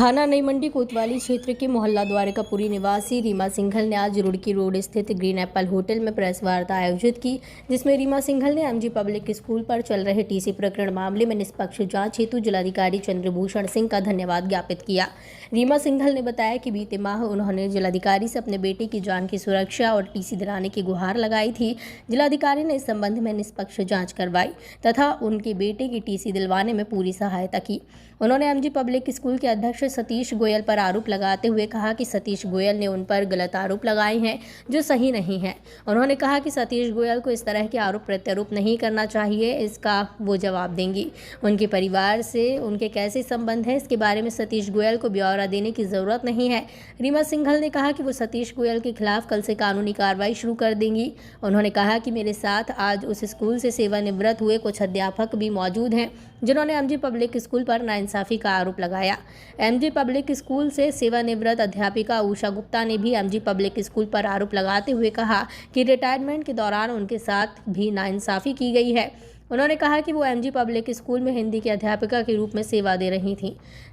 थाना नई मंडी कोतवाली क्षेत्र के मोहल्ला द्वारकापुरी निवासी रीमा सिंघल ने आज रुड़की रोड स्थित ग्रीन एप्पल होटल में प्रेस वार्ता आयोजित की, जिसमें रीमा सिंघल ने एमजी पब्लिक स्कूल पर चल रहे टीसी प्रकरण मामले में निष्पक्ष जांच हेतु जिलाधिकारी चंद्रभूषण सिंह का धन्यवाद ज्ञापित किया। रीमा सिंघल ने बताया कि बीते माह उन्होंने जिलाधिकारी से अपने बेटे की जान की सुरक्षा और टीसी दिलाने की गुहार लगाई थी। जिलाधिकारी ने इस संबंध में निष्पक्ष जाँच करवाई तथा उनके बेटे की टीसी दिलवाने में पूरी सहायता की। उन्होंने एमजी पब्लिक स्कूल के अध्यक्ष सतीश गोयल पर आरोप लगाते हुए कहा कि सतीश गोयल ने उन पर गलत आरोप लगाए हैं जो सही नहीं है। उन्होंने कहा कि सतीश गोयल को इस तरह के आरोप प्रत्यारोप नहीं करना चाहिए, इसका वो जवाब देंगी। उनके परिवार से उनके कैसे संबंध हैं, इसके बारे में सतीश गोयल को ब्यौरा देने की ज़रूरत नहीं है। रीमा सिंघल ने कहा कि वो सतीश गोयल के खिलाफ कल से कानूनी कार्रवाई शुरू कर देंगी। उन्होंने कहा कि मेरे साथ आज उस स्कूल से सेवानिवृत्त हुए कुछ अध्यापक भी मौजूद हैं जिन्होंने एमजी पब्लिक स्कूल पर नाइंसाफ़ी का आरोप लगाया। एमजी पब्लिक स्कूल से सेवानिवृत्त अध्यापिका उषा गुप्ता ने भी एमजी पब्लिक स्कूल पर आरोप लगाते हुए कहा कि रिटायरमेंट के दौरान उनके साथ भी नाइंसाफ़ी की गई है। उन्होंने कहा कि वो एमजी पब्लिक स्कूल में हिंदी की अध्यापिका के रूप में सेवा दे रही थीं,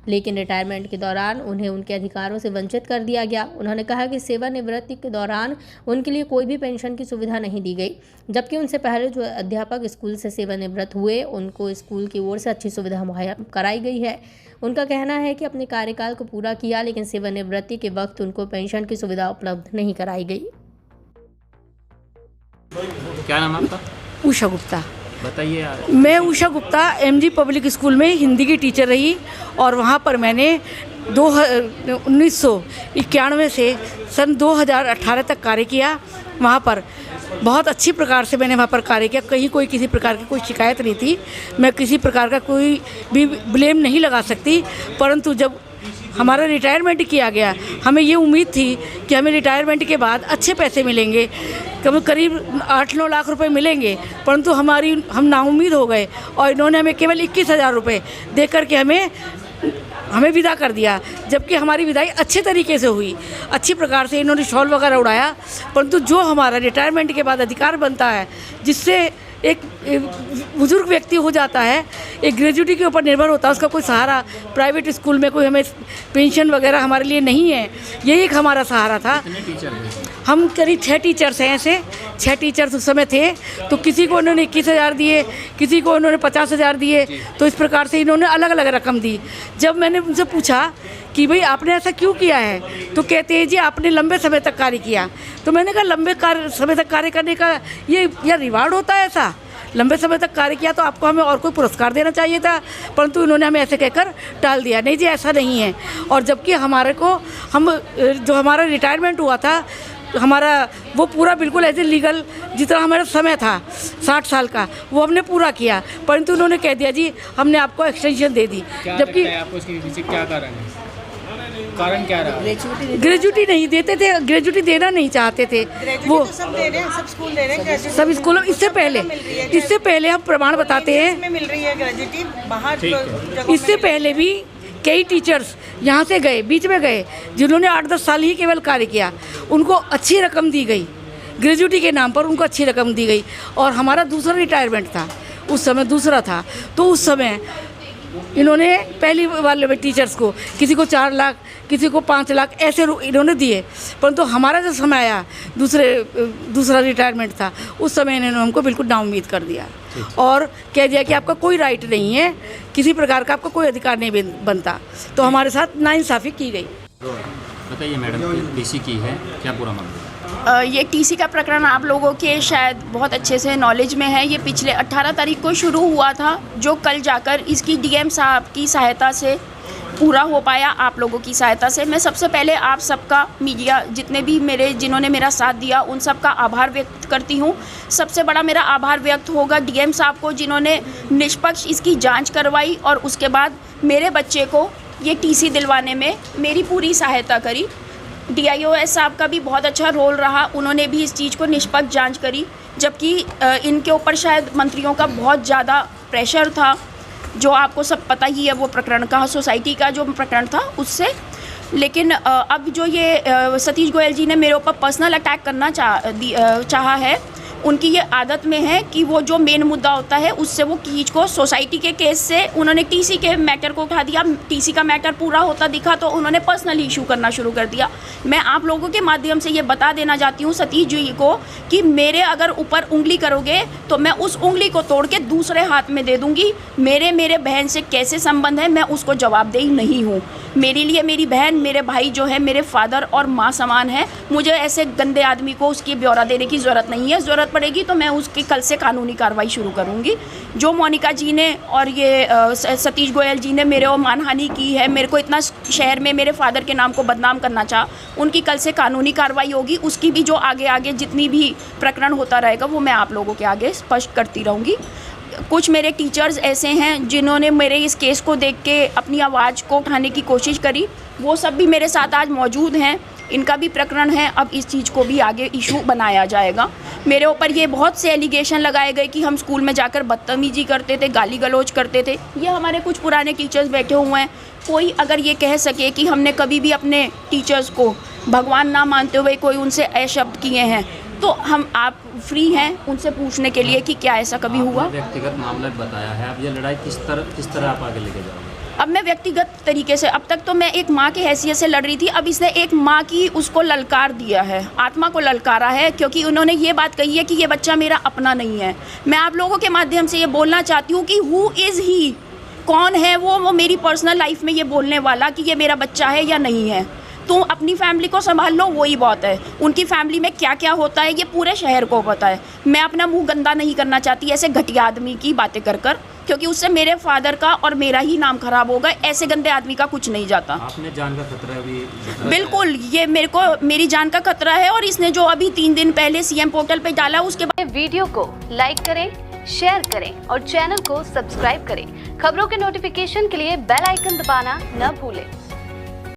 लेकिन रिटायरमेंट के दौरान उन्हें उनके अधिकारों से वंचित कर दिया गया। उन्होंने कहा कि सेवानिवृत्ति के दौरान उनके लिए कोई भी पेंशन की सुविधा नहीं दी गई, जबकि उनसे पहले जो अध्यापक स्कूल से सेवानिवृत्त हुए उनको स्कूल की ओर से अच्छी सुविधा मुहैया कराई गई है। उनका कहना है कि अपने कार्यकाल को पूरा किया, लेकिन सेवानिवृत्ति के वक्त उनको पेंशन की सुविधा उपलब्ध नहीं कराई गई। क्या नाम आपका? उषा गुप्ता। बताइए। मैं Usha Gupta MG public school में हिंदी की टीचर रही और वहाँ पर मैंने 1991 से सन 2018 तक कार्य किया। वहाँ पर बहुत अच्छी प्रकार से मैंने वहाँ पर कार्य किया। कहीं कोई किसी प्रकार की कोई शिकायत नहीं थी। मैं किसी प्रकार का कोई भी ब्लेम नहीं लगा सकती, परंतु जब हमारा रिटायरमेंट किया गया, हमें ये उम्मीद थी कि हमें रिटायरमेंट के बाद अच्छे पैसे मिलेंगे, करीब 8-9 लाख रुपए मिलेंगे, परंतु हम नाउम्मीद हो गए और इन्होंने हमें केवल 21,000 रुपये दे करके हमें विदा कर दिया। जबकि हमारी विदाई अच्छे तरीके से हुई, अच्छी प्रकार से इन्होंने शॉल वगैरह उड़ाया, परंतु जो हमारा रिटायरमेंट के बाद अधिकार बनता है, जिससे एक बुजुर्ग व्यक्ति हो जाता है, एक ग्रेजुएटी के ऊपर निर्भर होता है, उसका कोई सहारा प्राइवेट स्कूल में कोई हमें पेंशन वगैरह हमारे लिए नहीं है, यही एक हमारा सहारा था। हम करीब 6 टीचर्स हैं, ऐसे 6 टीचर्स उस समय थे। तो किसी को उन्होंने 21,000 दिए, किसी को उन्होंने 50,000 दिए, तो इस प्रकार से इन्होंने अलग अलग रकम दी। जब मैंने उनसे पूछा कि भाई आपने ऐसा क्यों किया है, तो कहते हैं जी आपने लंबे समय तक कार्य किया। तो मैंने कहा लंबे समय तक कार्य करने का ये रिवार्ड होता है? ऐसा लंबे समय तक कार्य किया तो आपको हमें और कोई पुरस्कार देना चाहिए था, परंतु इन्होंने हमें ऐसे कहकर टाल दिया। नहीं जी, ऐसा नहीं है। और जबकि जो हमारा रिटायरमेंट हुआ था, हमारा वो पूरा बिल्कुल ऐसे लीगल जितना हमारा समय था 60 साल का, वो हमने पूरा किया, परंतु उन्होंने कह दिया जी हमने आपको एक्सटेंशन दे दी। जबकि आपको इसके पीछे क्या कारण क्या रहा? ग्रेजुएटी नहीं देते थे, ग्रेजुएटी देना नहीं चाहते थे वो। तो सब दे रहे हैं, सब स्कूल दे रहे हैं, सब स्कूलों इससे पहले हम प्रमाण बताते हैं, मिल रही है ग्रेजुएटी बाहर। इससे पहले भी कई टीचर्स यहाँ से गए, बीच में गए, जिन्होंने 8-10 साल ही केवल कार्य किया, उनको अच्छी रकम दी गई, ग्रेजुएटी के नाम पर उनको अच्छी रकम दी गई। और हमारा दूसरा रिटायरमेंट था, उस समय दूसरा था, तो उस समय इन्होंने पहली वाले टीचर्स को किसी को 4 लाख, किसी को 5 लाख ऐसे इन्होंने दिए, परंतु हमारा जो समय आया दूसरा रिटायरमेंट था, उस समय इन्होंने हमको बिल्कुल नाउम्मीद कर दिया और कह दिया कि आपका कोई राइट नहीं है, किसी प्रकार का आपका कोई अधिकार नहीं बनता। तो हमारे साथ नाइंसाफ़ी की गई। बताइए मैडम, टीसी की है क्या पूरा मामला? ये टीसी का प्रकरण आप लोगों के शायद बहुत अच्छे से नॉलेज में है। ये पिछले 18 तारीख को शुरू हुआ था, जो कल जाकर इसकी डीएम साहब की सहायता से पूरा हो पाया, आप लोगों की सहायता से। मैं सबसे पहले आप सबका, मीडिया जितने भी जिन्होंने मेरा साथ दिया, उन सब का आभार व्यक्त करती हूँ। सबसे बड़ा मेरा आभार व्यक्त होगा डीएम साहब को, जिन्होंने निष्पक्ष इसकी जाँच करवाई और उसके बाद मेरे बच्चे को ये टीसी दिलवाने में मेरी पूरी सहायता करी। DIOS साहब का भी बहुत अच्छा रोल रहा, उन्होंने भी इस चीज़ को निष्पक्ष जांच करी, जबकि इनके ऊपर शायद मंत्रियों का बहुत ज़्यादा प्रेशर था, जो आपको सब पता ही है वो प्रकरण का, सोसाइटी का जो प्रकरण था उससे। लेकिन अब जो ये सतीश गोयल जी ने मेरे ऊपर पर्सनल अटैक करना चाहा है, उनकी ये आदत में है कि वो जो मेन मुद्दा होता है उससे वो चीज़ को सोसाइटी के केस से उन्होंने टीसी के मैटर को उठा दिया। टीसी का मैटर पूरा होता दिखा तो उन्होंने पर्सनल इशू करना शुरू कर दिया। मैं आप लोगों के माध्यम से ये बता देना चाहती हूँ सतीश जी को कि मेरे अगर ऊपर उंगली करोगे तो मैं उस उंगली को तोड़ के दूसरे हाथ में दे दूँगी। मेरे बहन से कैसे संबंध है मैं उसको जवाबदेही नहीं हूँ। मेरे लिए मेरी बहन, मेरे भाई जो है मेरे फादर और माँ समान है। मुझे ऐसे गंदे आदमी को उसकी ब्यौरा देने की ज़रूरत नहीं है। ज़रूरत पड़ेगी तो मैं उसकी कल से कानूनी कार्रवाई शुरू करूँगी। जो मोनिका जी ने और ये सतीश गोयल जी ने मेरे और मानहानि की है, मेरे को इतना शहर में मेरे फादर के नाम को बदनाम करना चाहा, उनकी कल से कानूनी कार्रवाई होगी। उसकी भी जो आगे जितनी भी प्रकरण होता रहेगा वो मैं आप लोगों के आगे स्पष्ट करती रहूँगी। कुछ मेरे टीचर्स ऐसे हैं जिन्होंने मेरे इस केस को देख के अपनी आवाज़ को उठाने की कोशिश करी, वो सब भी मेरे साथ आज मौजूद हैं। इनका भी प्रकरण है। अब इस चीज़ को भी आगे इशू बनाया जाएगा। मेरे ऊपर ये बहुत से एलिगेशन लगाए गए कि हम स्कूल में जाकर बदतमीजी करते थे, गाली गलौज करते थे। ये हमारे कुछ पुराने टीचर्स बैठे हुए हैं। कोई अगर ये कह सके कि हमने कभी भी अपने टीचर्स को भगवान ना मानते हुए कोई उनसे अशब्द किए हैं तो आप फ्री हैं उनसे पूछने के लिए कि क्या ऐसा कभी हुआ। व्यक्तिगत मामला बताया है, अब ये लड़ाई किस तरह आप आगे लेके जाओगे? अब मैं व्यक्तिगत तरीके से, अब तक तो मैं एक माँ की हैसियत से लड़ रही थी। अब इसने एक माँ की उसको ललकार दिया है, आत्मा को ललकारा है, क्योंकि उन्होंने ये बात कही है कि ये बच्चा मेरा अपना नहीं है। मैं आप लोगों के माध्यम से ये बोलना चाहती हूँ कि हु इज़ ही, कौन है वो मेरी पर्सनल लाइफ में ये बोलने वाला कि ये मेरा बच्चा है या नहीं है। तो अपनी फैमिली को संभाल लो, वही बहुत है। उनकी फैमिली में क्या क्या होता है ये पूरे शहर को पता है। मैं अपना मुंह गंदा नहीं करना चाहती ऐसे घटिया आदमी की बातें कर क्योंकि उससे मेरे फादर का और मेरा ही नाम खराब होगा। ऐसे गंदे आदमी का कुछ नहीं जाता। आपने जान का खतरा भी बिल्कुल, ये मेरी जान का खतरा है। और इसने जो अभी 3 दिन पहले सीएम पोर्टल पे डाला उसके बाद वीडियो को लाइक करें, शेयर करें और चैनल को सब्सक्राइब करें। खबरों के नोटिफिकेशन के लिए बेल आइकन दबाना न भूलें।